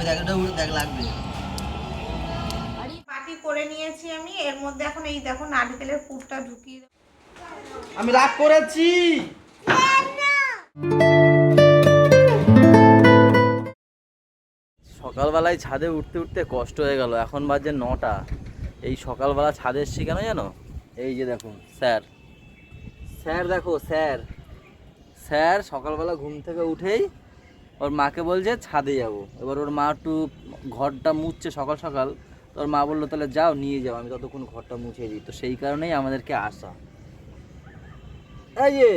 ওই দেখটা উড়ে দেখ লাগবে। পাটি করে নিয়েছি আমি, এর মধ্যে এখন এই দেখো নারকেলের পুরটা ঢুকিয়ে দেব। আমি রাগ করেছি। সকালবেলায় ছাদে উঠতে উঠতে কষ্ট হয়ে গেল, এখন বাজে 9টা। এই সকালবেলা ছাদে এসছি কেন জানো? এই যে দেখো স্যার, স্যার দেখো স্যার, স্যার সকালবেলা ঘুম থেকে উঠেই ওর মাকে বলছে ছাদে যাব। এবার ওর মা একটু ঘরটা মুছছে সকাল সকাল, তো ওর মা বললো তাহলে যাও নিয়ে যাও, আমি ততক্ষণ ঘরটা মুছে দিই। তো সেই কারণেই আমাদেরকে আসা। এই যে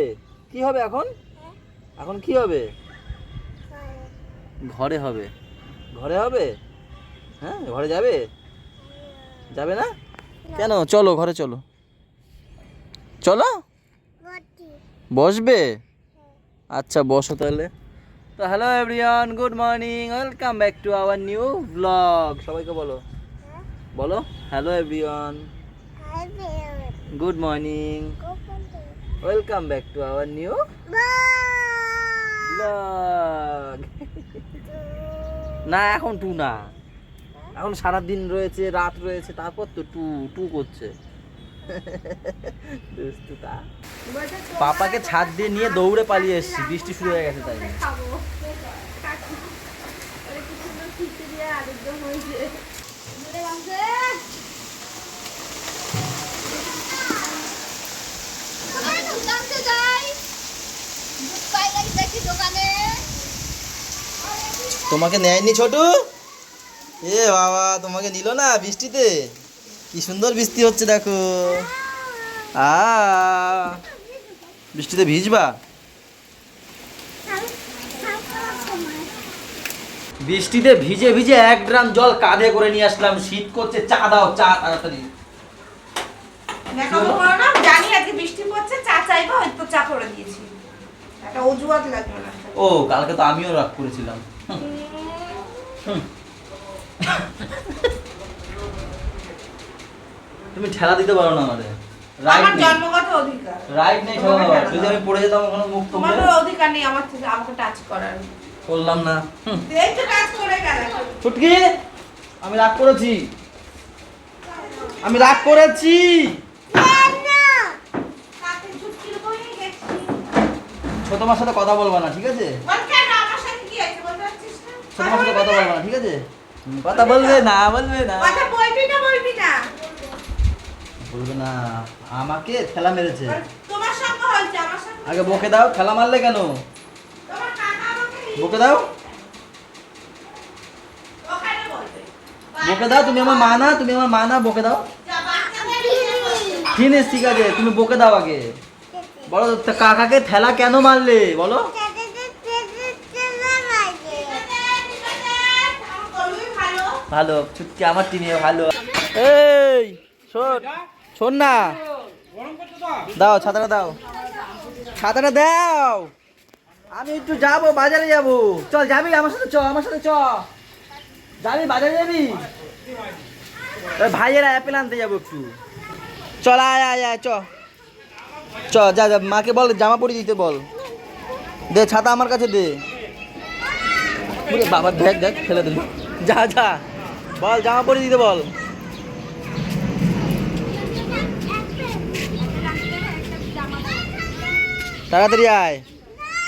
কি হবে এখন? এখন কি হবে? ঘরে হবে। ঘরে হবে? হ্যাঁ ঘরে যাবে? যাবে না কেন? চলো ঘরে চলো, চলো। বসবে? আচ্ছা বসো তাহলে। তো hello everyone, good morning, welcome back to our new blog. সবাইকে বলো, বলো hello everyone, good morning, welcome back to our new blog. না এখন টু না, এখন সারাদিন রয়েছে, রাত রয়েছে, তারপর তো টু টু করছে। দুষ্টুটা। পাপাকে ছাদ দিয়ে নিয়ে দৌড়ে পালিয়ে এসেছি, বৃষ্টি শুরু হয়ে গেছে তাই। তোমাকে নেয়নি ছোটু? এ বাবা, তোমাকে নিল না বৃষ্টিতে? কি সুন্দর বৃষ্টি হচ্ছে দেখো। বৃষ্টিতে ভিজবা? বৃষ্টিতে ভিজে ভিজে 1 ড্রাম জল কাঁধে করে নিয়ে আসলাম। শীত করছে, চা দাও, চা তাড়াতাড়ি। দেখাবো করো না, জানি আজকে বৃষ্টি পড়ছে, চা চাইবো, হয়তো চা করে দিয়েছি। একটা অজুহাত লাগবে না। ও কালকে তো আমিও রাগ করেছিলাম। তুমি ঠেলা দিতে পারো না আমাদের। আমার জন্মগত অধিকার। রাইট নেই ঠেলা দেওয়ার। যদি আমি পড়ে যেতাম ওখানে মুখ তোমার অধিকার নেই আমার থেকে আমাকে টাচ করার। করলাম না। এই তো টাচ করে গেল। ছুটকি, আমি রাগ করেছি, আমি রাগ করেছি। ছোট মার সাথে কথা বলবা না, ঠিক আছে? ছোট মার সাথে কথা বলবা না, ঠিক আছে? কথা বলবে না, বলবে না, বলবে না। আমাকে ঠেলা মেরেছে। আগে বকে দাও, ঠেলা মারলে কেন? বকে দাও, বকে দাও। তুমি আমার মা না, তুমি আমার মা না, বকে দাও। ঠিক আছে, তুমি বকে দাও আগে। বলো কাকাকে ঠেলা কেন মারলে বলো। ভালো ছুটকি, আমার টিমে ভালো। এই শোন, শোন না, দাও ছাতাটা, দাও ছাতাটা দাও। আমি একটু যাবো, বাজারে যাবো। চল, যাবি আমার সাথে? চ আমার সাথে, চ। যাবি বাজারে, যাবি? ভাইয়েরা অ্যাপেল আনতে যাবো একটু। চল আয় আয় আয়, চ চ, যা যা, মাকে বল জামা পরিয়ে দিতে বল। দে ছাতা আমার কাছে দে। বাবা দেখ দেখ, ফেলে দিল। যা যা, বল জামা পরিয়ে দিতে বল। তাড়াতাড়ি আয়।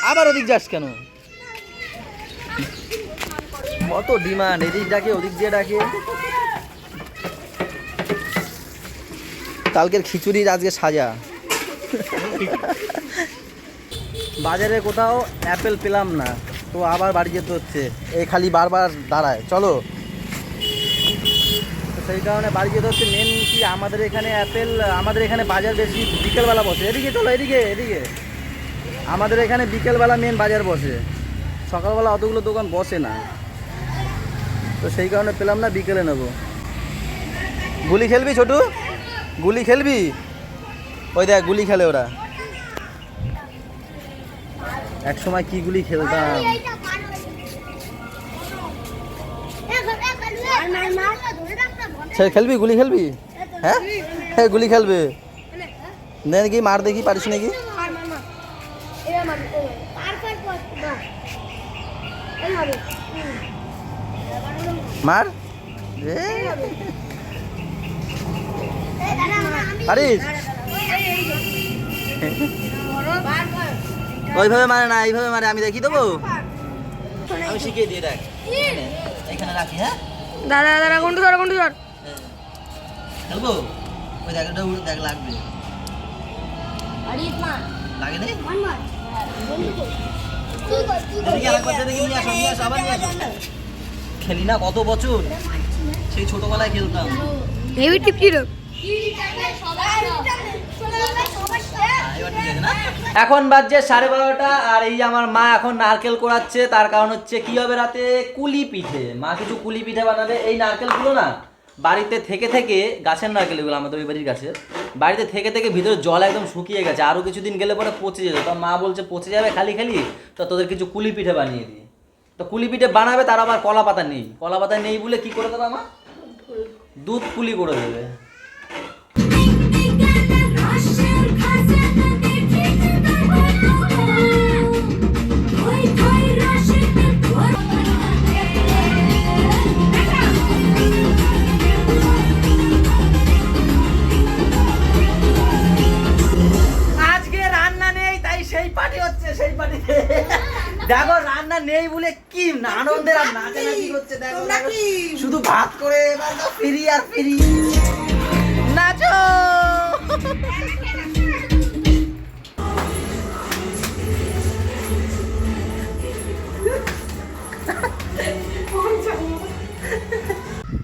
আবার ওদিক যাস কেন? কত ডিমান্ড, এদিক ডাকে ওদিক দিয়ে ডাকে। কালকের খিচুড়ির আজকে সাজা। বাজারে কোথাও অ্যাপেল পেলাম না, তো আবার বাড়ি যেতে হচ্ছে। এই খালি বারবার দাঁড়ায়, চলো। তো সেই কারণে বাড়ি যেতে হচ্ছে। মেন কি আমাদের এখানে অ্যাপেল, আমাদের এখানে বাজার বেশি বিকেলবেলা বসে। এদিকে চলো, এদিকে এদিকে। আমাদের এখানে বিকেলবেলা মেন বাজার বসে, সকালবেলা অতগুলো দোকান বসে না। তো সেই কারণে পেলাম না, বিকেলে নেবো। গুলি খেলবি ছোটু? গুলি খেলবি? ওই দেখ গুলি খেলে ওরা। এক সময় কি গুলি খেলতাম। খেলবি, গুলি খেলবি? হ্যাঁ হ্যাঁ, গুলি খেলবে। দেখি মার, দেখি পারিস নাকি। মার পারিস? ওইভাবে মারে না, এইভাবে মারে। আমি দেখি দেবো, আমি শিখিয়ে দিয়ে দেখ। এখানে রাখি। হ্যাঁ দাদা দাদা কোনটা ধর খেলবো? ওই দেখ, ওটা দেখ লাগবে, লাগে নি? খেলি না কত বছর, সেই ছোটবেলায় খেলতাম। হেভি টিপ ছিল। এখন বাজছে 12:30 আর এই যে আমার মা এখন নারকেল কোড়াচ্ছে। তার কারণ হচ্ছে কি হবে, রাতে কুলি পিঠে। মা কিছু কুলি পিঠে বানাবে। এই নারকেলগুলো না বাড়িতে থেকে থেকে, গাছের নারকেল এগুলো, আমাদের ওই বাড়ির গাছের, বাড়িতে থেকে থেকে ভিতরে জল একদম শুকিয়ে গেছে। আরও কিছুদিন গেলে পরে পচে যেত। তো মা বলছে পচে যাবে খালি খালি, তো তোদের কিছু কুলি পিঠে বানিয়ে দিই। তো কুলি পিঠে বানাবে, তার আবার কলা পাতা নেই। কলা পাতা নেই বলে কি করে দেবে আমার? দুধ কুলি করে দেবে। আজকে রান্না নেই, তাই সেই পার্টি হচ্ছে। সেই পার্টিতে দেখো রান্না নেই বলে কি আনন্দের আর নাচানাচি হচ্ছে। দেখো শুধু ভাত করে ফিরি আর ফিরি, নাচো।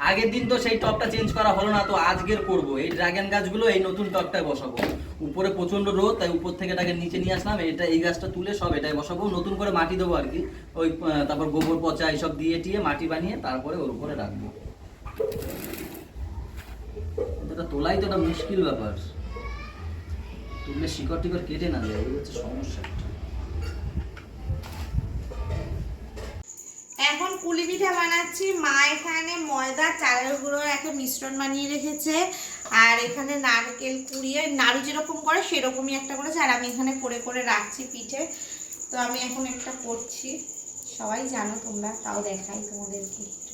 আগের দিন তো সেই টপটা চেঞ্জ করা হলো না, তো আজকের করব। এই ড্রাগন গাছগুলো এই নতুন টপটায় বসাবো। উপরে প্রচন্ড রোদ, তাই উপর থেকে এটাকে নিচে নিয়ে আসলাম। এটা এই গাছটা তুলে সব এটাই বসাবো। নতুন করে মাটি দেবো আর কি, ওই তারপর গোবর পচা এইসব দিয়ে টিয়ে মাটি বানিয়ে তারপরে ওর উপরে রাখবো। এটা তোলাই তো একটা মুশকিল ব্যাপার, তুললে শিকড় টিকড় কেটে না যায়, এই হচ্ছে সমস্যা। এখন পুলি পিঠা বানাচ্ছি। মা এখানে ময়দা চালের গুঁড়োর একটা মিশ্রণ বানিয়ে রেখেছে, আর এখানে নারকেল কুড়িয়ে নাড়ু যেরকম করে সেরকমই একটা করেছে, আর আমি এখানে করে করে রাখছি পিঠে। তো আমি এখন একটা করছি, সবাই জানো তোমরা, তাও দেখাই তোমাদেরকে একটু।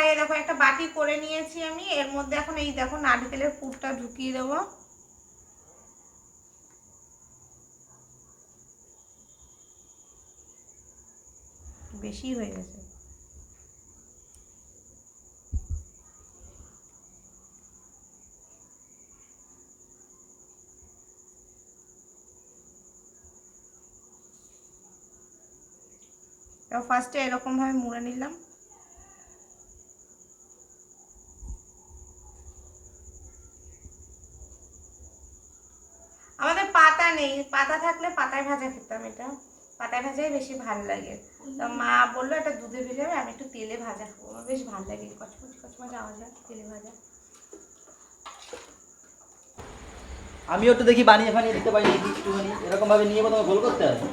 এই দেখো একটা বাটি করে নিয়েছি আমি, এর মধ্যে এখন এই দেখো নারকেলের পুরটা ঢুকিয়ে দেবো। বেশি হয়ে গেছে। ফার্স্টে এরকম ভাবে মুড়ে নিলাম। আমাদের পাতা নেই, পাতা থাকলে পাতায় ভাজা খেতাম। এটা পাতায় ভাজাই বেশি ভালো লাগে। তো মা বললো এটা দুধে ভেজাবে, আমি একটু তেলে ভাজা খাবো, আমার বেশ ভালো লাগে কচমচ কচমচ আওয়াজ হয় তেলে ভাজা। আমিও একটু দেখি বানিয়ে ফানিয়ে দিতে পারি একটুখানি। এরকম ভাবে নিয়ে প্রথমে গোল করতে হবে,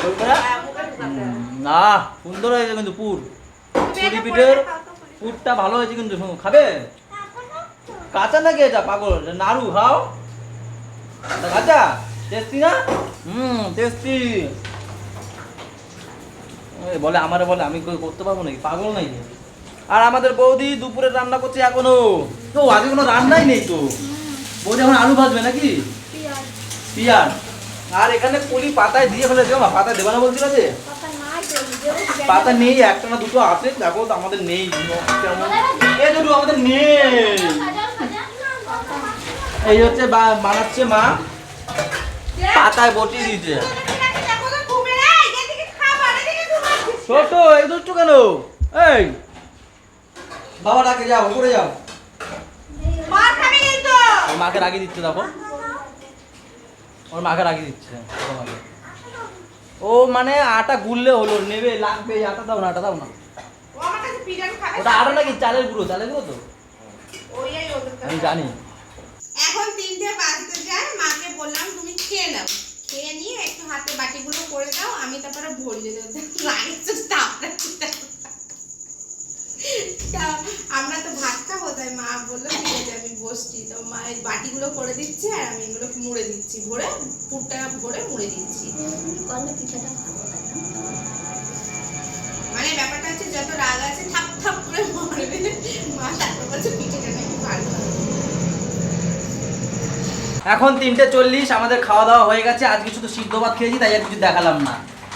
গোল করে না সুন্দর হয়েছে কিন্তু পুর। পুরি পিঠের পুরটা ভালো হয়েছে কিন্তু। খাবে? কাঁচা নাকি এটা? পাগল, নাড়ু খাও। কাঁচা টেস্টি না? টেস্টি। বলে আমারে, বলে আমি করতে পারবো নাকি? পাগল নাকি? আর আমাদের বৌদি দুপুরে রান্না করছে এখনো। তো আজকে কোনো রান্নাই নেই তো। বৌদি এখন আলু ভাজবে নাকি? পিঁয়াজ। আর এখানে পুলি পাতায় দিয়ে ফেলেছে। মা পাতায় দেবে না বলছিল যে? পাতা নেই, একটা না দুটো আছে। দেখো তো আমাদের নেই, এই দুটো আমাদের নেই। এই হচ্ছে বানাচ্ছে মা, পাতায় বটিয়ে দিয়েছে। ছোট এই দুটো কেন? এই বাবা ডাকে, যাও উপরে যাও। ওর মাকে রাগিয়ে দিচ্ছে, দেখো ওর মাকে রাগিয়ে দিচ্ছে। ও মানে আটা গুললে হলো, নেবে লাগবে। আটা দাও না, আটা দাও না। ওটা আটা নাকি চালের গুঁড়ো? চালের গুঁড়ো তো আমি জানি। এখন 3টে বাজতে যায়, মাকে বললাম তুমি খেয়ে নাও, খেয়ে নিয়ে একটু হাতে বাটিগুলো করে দাও, আমি তারপরে ভরিয়ে দেবো। আমরা তো ভাত খাবো, তাই মা বললো ঠিক আছে আমি বসছি। তো মা এই বাটিগুলো করে দিচ্ছে, আর আমি এগুলো মুড়ে দিচ্ছি, ভরে পুরটা ভরে মুড়ে দিচ্ছি। মানে ব্যাপারটা হচ্ছে যত রাগ আছে থাপ থাপ করে মারবে। মা তারপর বলছে পিঠেটা নাকি ভালো হবে। এখন 3:40 আমাদের খাওয়া দাওয়া হয়ে গেছে। আজকে শুধু সিদ্ধ ভাত খেয়েছি, তাই আর কিছু দেখালাম না।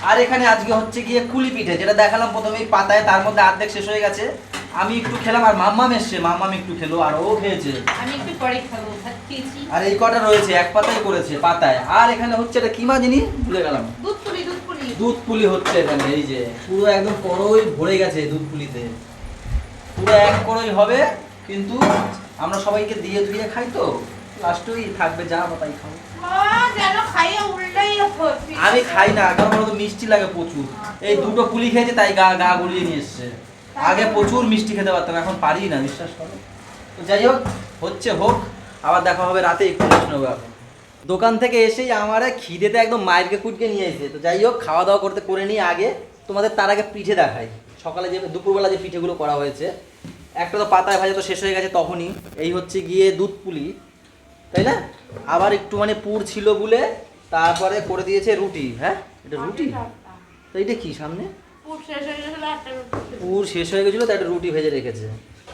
আর এখানে আজকে হচ্ছে গিয়ে কুলি পিঠে, যেটা দেখালাম প্রথমেই পাতায়, তার মধ্যে অর্ধেক শেষ হয়ে গেছে। আমি একটু খেলাম, আর মাম্মাম এসছে, মাম্মাম একটু খেলো, আর ও খেয়েছে। আমি একটু পরে খাবো, ভাত খেয়েছি। আর এই কটা রয়েছে, এক পাতায় করেছে পাতায়। আর এখানে হচ্ছে এটা কি মা জিনিস ভুলে গেলাম। দুধ পুলি, দুধ পুলি। দুধ পুলি হচ্ছে এখানে, এই যে পুরো একদম কড়ই ভরে গেছে দুধ পুলিতে, পুরো এক কড়ই হবে। কিন্তু আমরা সবাইকে দিয়ে ধুয়ে খাই তো, লাস্টেই থাকবে যা তাই খাবো। মা যেন খাইয়ে উল্টাই হচ্ছে। আমি খাই না, কারণ আমার তো মিষ্টি লাগে প্রচুর। এই দুটো পুলি খেয়েছে তাই গা গা গুলিয়ে নিয়ে এসছে। আগে প্রচুর মিষ্টি খেতে পারতাম, এখন পারি না, বিশ্বাস করো। তো যাই হোক, হচ্ছে হোক, আবার দেখা হবে রাতে, একটু রেস্ট নেবো এখন। দোকান থেকে এসেই আমার খিদেতে একদম মায়েরকে কুটকে নিয়ে এসেছে। তো যাই হোক, খাওয়া দাওয়া করে নিই আগে। তোমাদের তার আগে পিঠে দেখাই। সকালে যে দুপুরবেলা যে পিঠেগুলো করা হয়েছে, একটা তো পাতায় ভাজা তো শেষ হয়ে গেছে তখনই। এই হচ্ছে গিয়ে দুধ পুলি, তাই না? আবার একটু মানে পুর ছিল বলে তারপরে করে দিয়েছে রুটি। হ্যাঁ, এটা রুটি। তো এইটা কি সামনে? পুর শেষ হয়ে গেছিল, একটা রুটি। পুর শেষ হয়ে গেছিলো, তাই একটা রুটি ভেজে রেখেছে।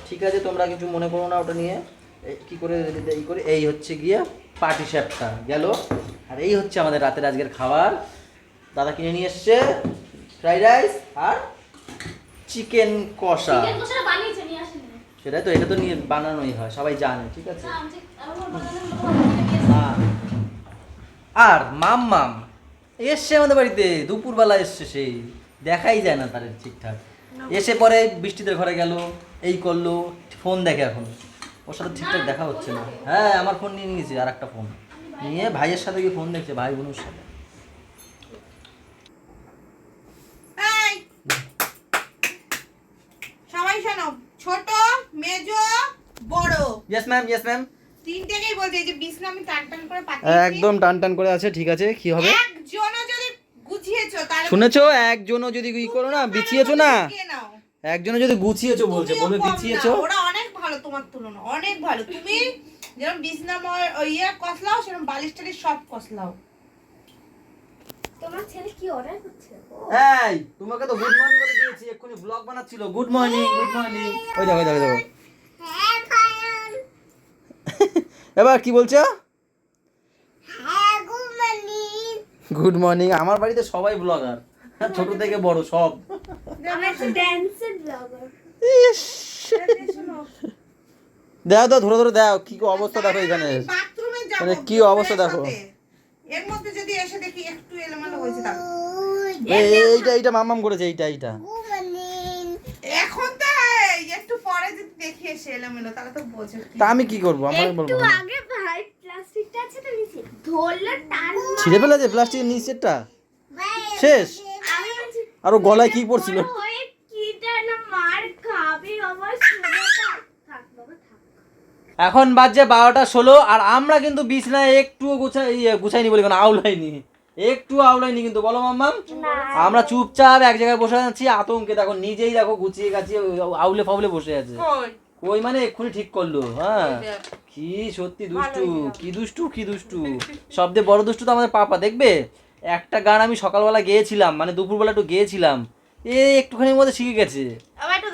ঠিক আছে, তোমরা কিছু মনে করো না ওটা নিয়ে। কি করে এই করে, এই হচ্ছে গিয়ে পাটি সাপটা গেল। আর এই হচ্ছে আমাদের রাতের আজকের খাবার। দাদা কিনে নিয়ে এসছে ফ্রাইড রাইস আর চিকেন কষা। সেটাই তো, এটা তো নিয়ে বানানোই হয়, সবাই জানে, ঠিক আছে। হ্যাঁ। আর মাম্মাম এসছে আমাদের বাড়িতে, দুপুরবেলা এসছে, সেই দেখাই যায় না তার ঠিকঠাক। এসে পরে বৃষ্টিতে ঘরে গেল, এই করলো, ফোন দেখে এখন। ওর সাথে ঠিকঠাক দেখা হচ্ছে না। হ্যাঁ, আমার ফোন নিয়ে নিয়েছে, আর একটা ফোন নিয়ে ভাইয়ের সাথে গিয়ে ফোন দেখছে, ভাই বোনের সাথে। এই, সবাই শোনো, ছোট, মেজো, বড়। Yes ma'am, yes ma'am. তিনটেকেই বলতে, এই যে বিছনা আমি টান টান করে পাচ্ছি। একদম টান টান করে আছে, ঠিক আছে, কি হবে? একজনও যদি গুছিয়েছো তাহলে শুনেছো, একজনও যদি ই করো না, বিছিয়েছো না, গুছিয়ে নাও। একজনও যদি গুছিয়েছো বলছে, তুমিও বলবে কম বিছিয়েছো। না, ওরা অনেক ভালো তোমার তুলনা, অনেক ভালো। তুমি যেরকম বিছনা কসলাও, সেরকম বালিশ টালিশ সব কসলাও। তোমার ছেলে কি অর্ডার করছে? এই, তোমাকে তো গুড মর্নিং করে দিয়েছি, এক্ষুনি ব্লগ বানাচ্ছিল। Good morning, good morning. ওই দেখো, ওই দেখো, দেখো। হ্যাঁ ভাইয়ান। এবার কি বলছো? হ্যাঁ গুড মর্নিং। Good morning. আমার বাড়িতে সবাই ব্লগার, ছোট থেকে বড় সব। আমি একটা ড্যান্সের ব্লগার। দাও দাও, ধরে ধরে দাও, কি অবস্থা দেখো এখানে। বাথরুমে যাব, মানে কি অবস্থা দেখো। এর মধ্যে যদি এসে দেখি একটু এলোমেলো হয়েছে, তাহলে এইটা মাম্মাম করেছে, এইটা। Good morning. এখন তো একটু পরে যদি দেখি এসে এলোমেলো, তাহলে তো বোঝো কি। তা আমি কি করবো, আমার একটু বলবো। আগে ভাই প্লাস্টিকটা আছে তো নিচে ধরলে টান ছিঁড়ে ফেলেছে প্লাস্টিকের নিচেরটা, শেষ। আমি বলছি আর ও গলায় কি পড়ছিল? ওই কিটা না মার খাবে আমার সোনাটা। থাক বাবা থাক। এখন বাজছে 12:16, আর আমরা কিন্তু বিছনায় একটুও গুছাইনি বলি কেন, আউলাইনি, একটু আউলাইনি কিন্তু, বলো মাম্মাম। আমরা চুপচাপ এক জায়গায় বসে আছি আতঙ্কে। দেখো নিজেই দেখো গুছিয়ে গাছিয়ে আউলে ফাউলে বসে আছে। ওই মানে এক্ষুনি ঠিক করলো। হ্যাঁ, কি সত্যি দুষ্টু, কি দুষ্টু, কি দুষ্টু। সবচেয়ে বড় দুষ্টু তো আমাদের পাপা। দেখবে, একটা গান আমি সকালবেলা গেয়েছিলাম, মানে দুপুরবেলা একটু গেয়েছিলাম, একটুখানির মধ্যে শিখে গেছে। আবার একটু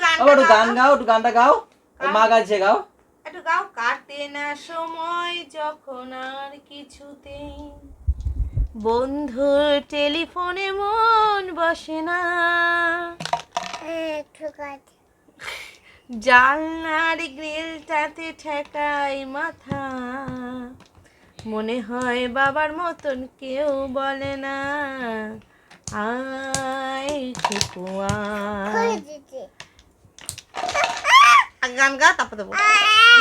গান গাও, একটু গানটা গাও, মা গাইছে, গাও। একটু গাও। কাটে না সময় যখন আর কিছুতেই, বন্ধুর টেলিফোনে মন বসে না, ঠিক আছে। জানলার গ্রিলটাতে ঠেকাই মাথা, মনে হয় বাবার মতন কেউ বলে না, আয় খুকুয়া। গান গা, তারপর দেবো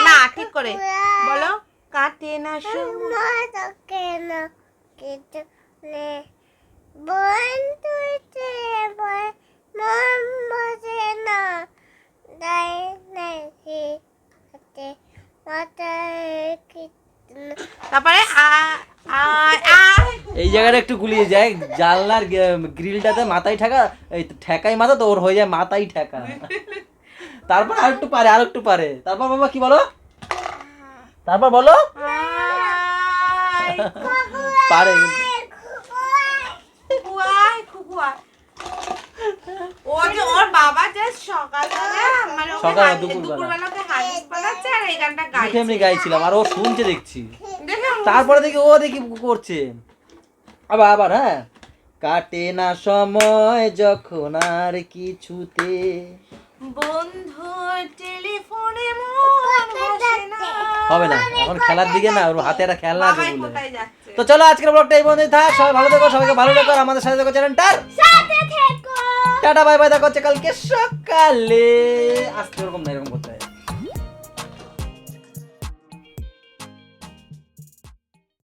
না, ঠিক করে বলো। কাটে না সময় কেন কিছু নেই বন্ধু মন বসে না তাই নাকি তারপরে এই জায়গাটা একটু গুলিয়ে যায়, জানলার গ্রিলটাতে মাথায় ঠেকা, এই ঠেকাই মাথা তো ওর হয়ে যায় মাথায় ঠেকা। তারপর আর একটু পারে, আর একটু পারে। তারপর বাবা কি বলো, তারপর বলো। পারে ও যে ওর বাবা যে সকালবেলা মানে ওকে সকাল হাগিয়ে- দুপুরবেলা। দুপুরবেলা ওকে হাগিস বানাচ্ছে আর এই গানটা মুখে গাইছে। এমনি গাইছিলাম আর ও শুনছে দেখছি। দেখে তারপরে দেখি ও দেখি করছে আবার আবার হ্যাঁ, কাটে না সময় যখন আর কিছুতে। বন্ধুর টেলিফোনে মন বসে না। হবে না এখন খেলার দিকে না, ওর হাতে একটা খেলনা আছে বাবাই বলে। কোথায় যাচ্ছে? তো চলো আজকের ব্লগটা এই পর্যন্তই থাক। সবাই ভালো থেকো, সবাইকে ভালো থেকো, আর আমাদের সাথে থেকো চ্যানেলটার। সাথে থেকো। টাটা বাই বাই, দেখা হচ্ছে কালকে সকালে। আজকে এরকম না, এরকম করতে